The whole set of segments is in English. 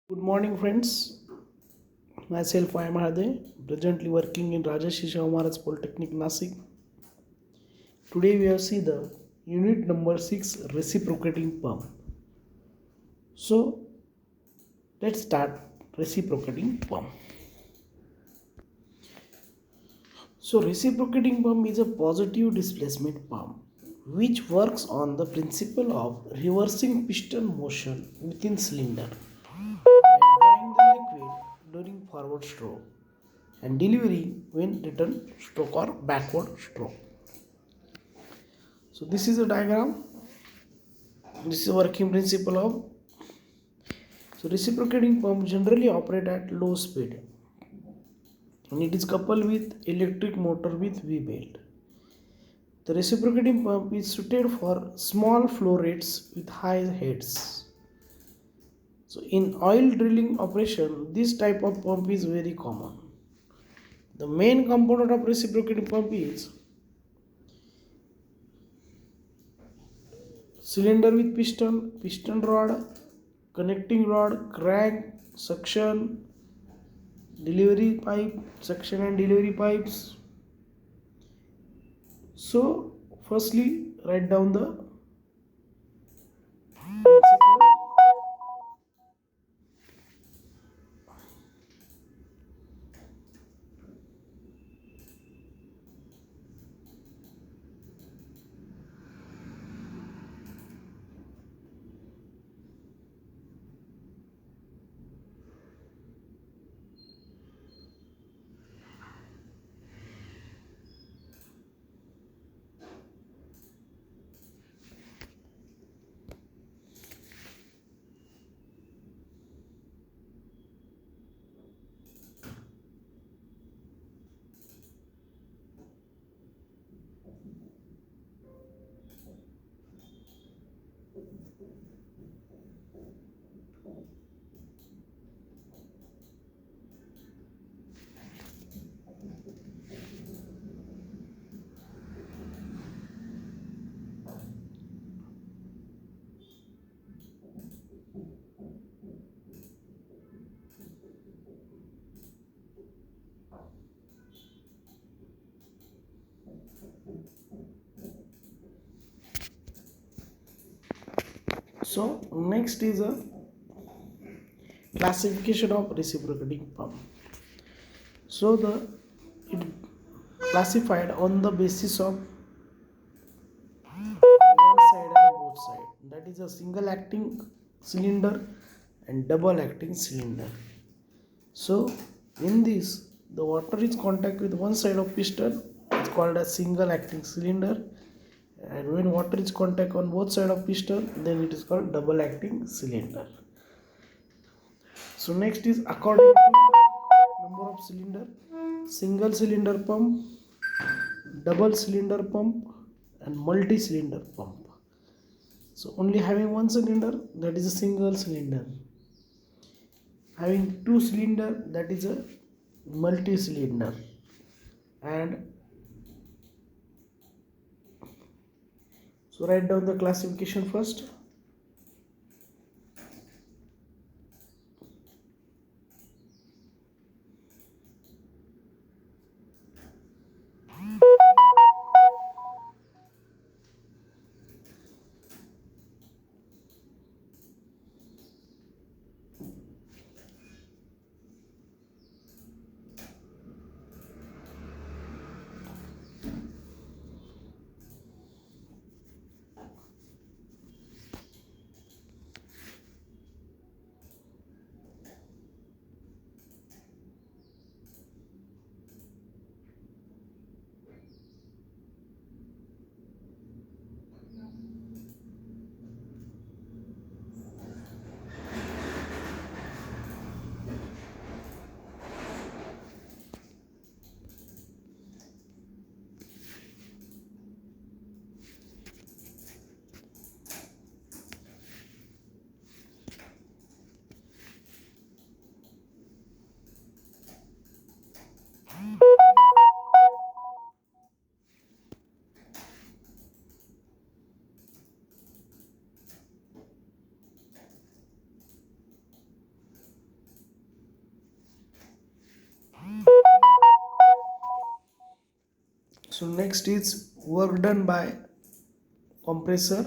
Good morning, friends. Myself, I am Hade, presently working in Rajarshi Shahu Maharaj Polytechnic, Nasik. Today, we have seen the unit number 6 reciprocating pump. So, let's start reciprocating pump. So, reciprocating pump is a positive displacement pump which works on the principle of reversing piston motion within cylinder and drawing the liquid during forward stroke and delivery when return stroke or backward stroke. So this is a diagram. This is a working principle of. So reciprocating pump generally operate at low speed and it is coupled with electric motor with V belt. The reciprocating pump is suited for small flow rates with high heads. So in oil drilling operation, this type of pump is very common. The main component of reciprocating pump is cylinder with piston, piston rod, connecting rod, crank, suction, delivery pipe, suction and delivery pipes. So, firstly, write down the principle. So, next is a classification of reciprocating pump. So, the it classified on the basis of one side and both side. That is a single acting cylinder and double acting cylinder. So in this, the water is contact with one side of piston. It's called a single acting cylinder. And when water is contact on both side of piston, then it is called double acting cylinder. So next is according to number of cylinder, single cylinder pump, double cylinder pump, and multi cylinder pump. So only having one cylinder, that is a single cylinder. Having two cylinder, that is a multi cylinder. And so write down the classification first. So next is work done by compressor.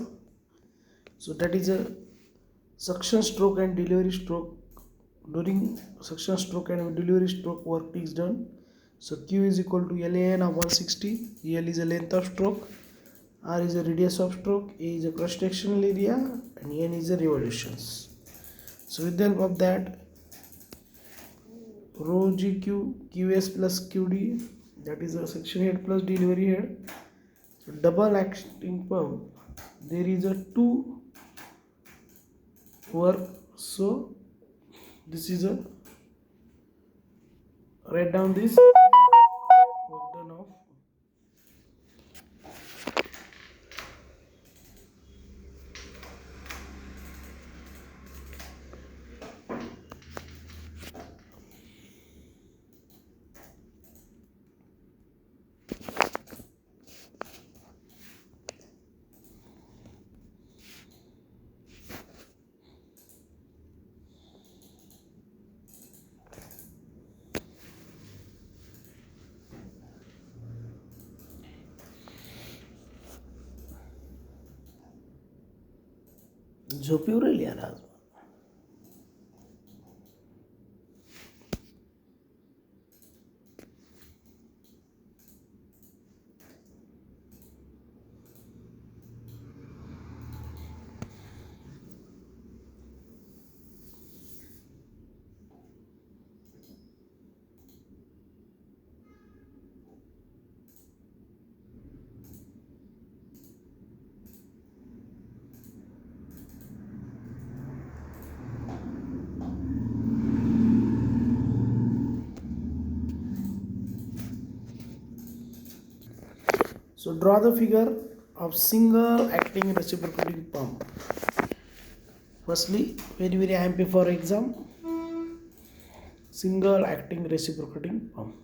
So that is a suction stroke and delivery stroke. During suction stroke and delivery stroke, work is done. So Q is equal to LAN of 160. L is the length of stroke, R is the radius of stroke, A is the cross-sectional area, and N is the revolutions. So with the help of that, rho GQ QS plus QD, that is the suction head plus delivery head. So double acting pump, there is a two work. So this is a, write down this work done of. झोप येऊ राहिली यार आज. So draw the figure of single acting reciprocating pump. Firstly, very I am for exam. Single acting reciprocating pump.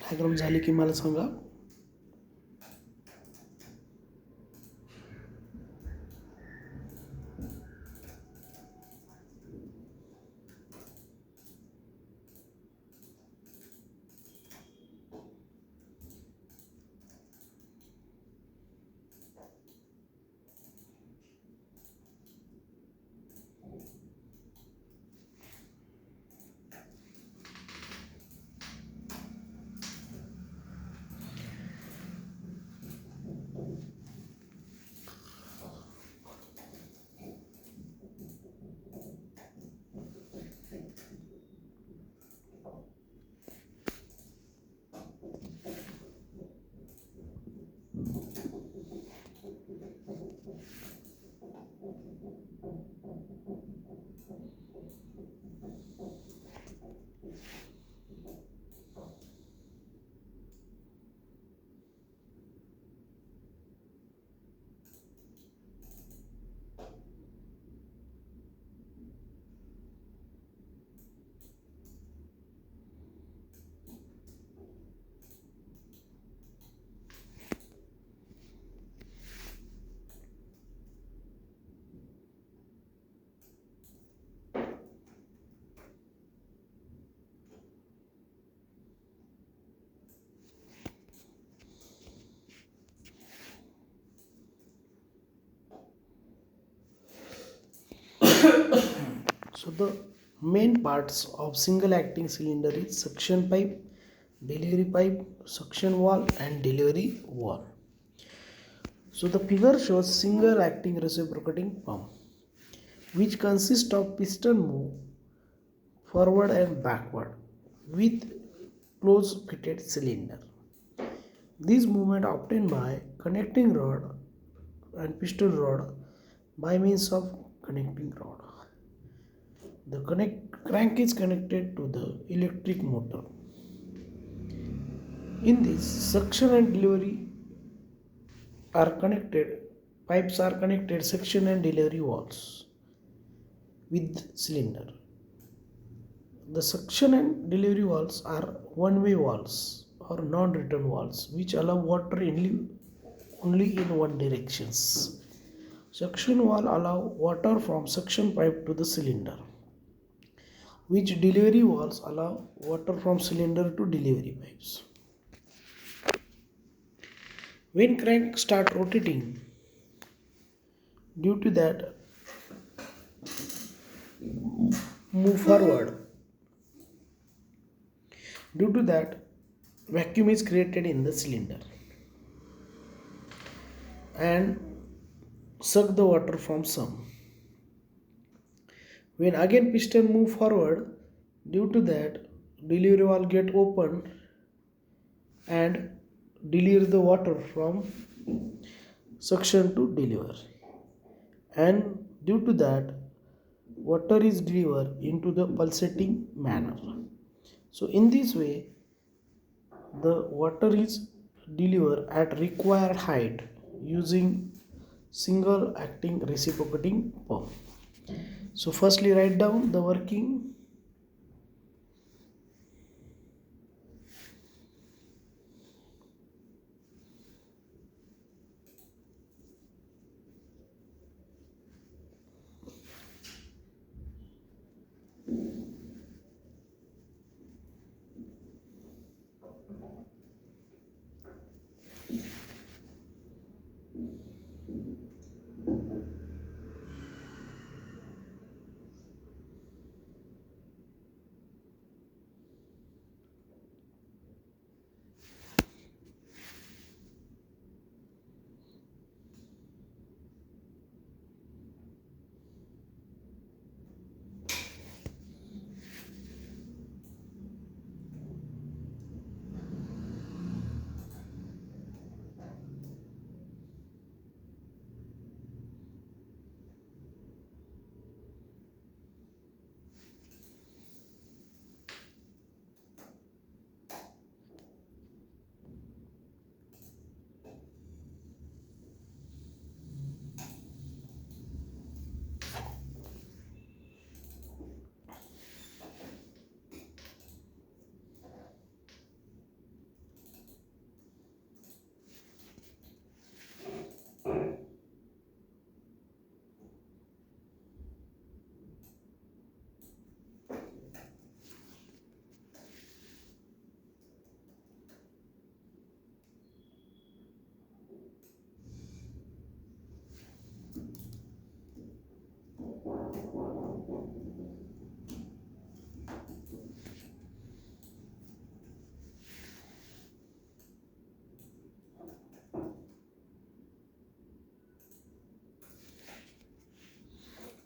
Diagram झाली की मला सांगा. So the Main parts of single acting cylinder is suction pipe, suction valve and delivery valve. So the figure shows single acting reciprocating pump which consists of piston move forward and backward with close fitted cylinder. This movement obtained by connecting rod and piston rod by means of connecting rod. The crank is connected to the electric motor. In this, suction and delivery are connected, pipes are connected, suction and delivery valves with cylinder. The suction and delivery valves are one-way valves or non-return valves which allow water only in one directions. Suction valve allow water from suction pipe to the cylinder, which delivery valves allow water from cylinder to delivery pipes. When crank start rotating, due to that move forward, due to that vacuum is created in the cylinder and suck the water from some. When again piston move forward, due to that delivery valve get open and deliver the water from suction to deliver, and due to that water is delivered into the pulsating manner. So in this way the water is delivered at required height using single acting reciprocating pump. So firstly write down the working.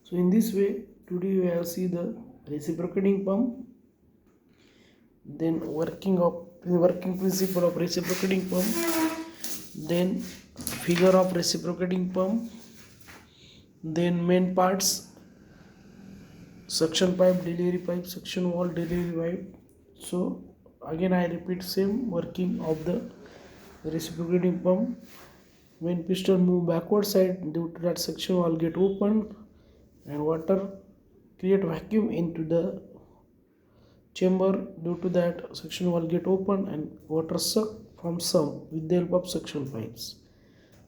So in this way today we have seen the reciprocating pump, then working principle of reciprocating pump, then figure of reciprocating pump, then main parts suction pipe, delivery pipe, suction valve, delivery pipe. So again I repeat same working of the reciprocating pump. When piston move backward side, due to that suction valve get open and water create vacuum into the chamber. Due to that suction valve get open and water suck from some with the help of suction pipes.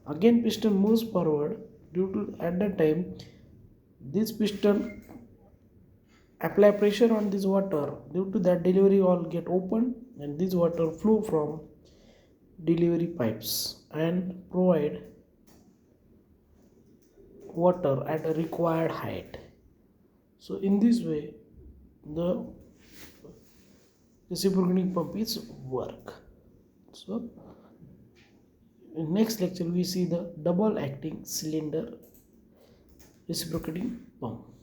Again piston moves forward. Due to at that time this piston apply pressure on this water. Due to that delivery valve get open and this water flow from delivery pipes and provide water at a required height. So in this way the reciprocating pump is work. So in next lecture we see the double acting cylinder reciprocating pump.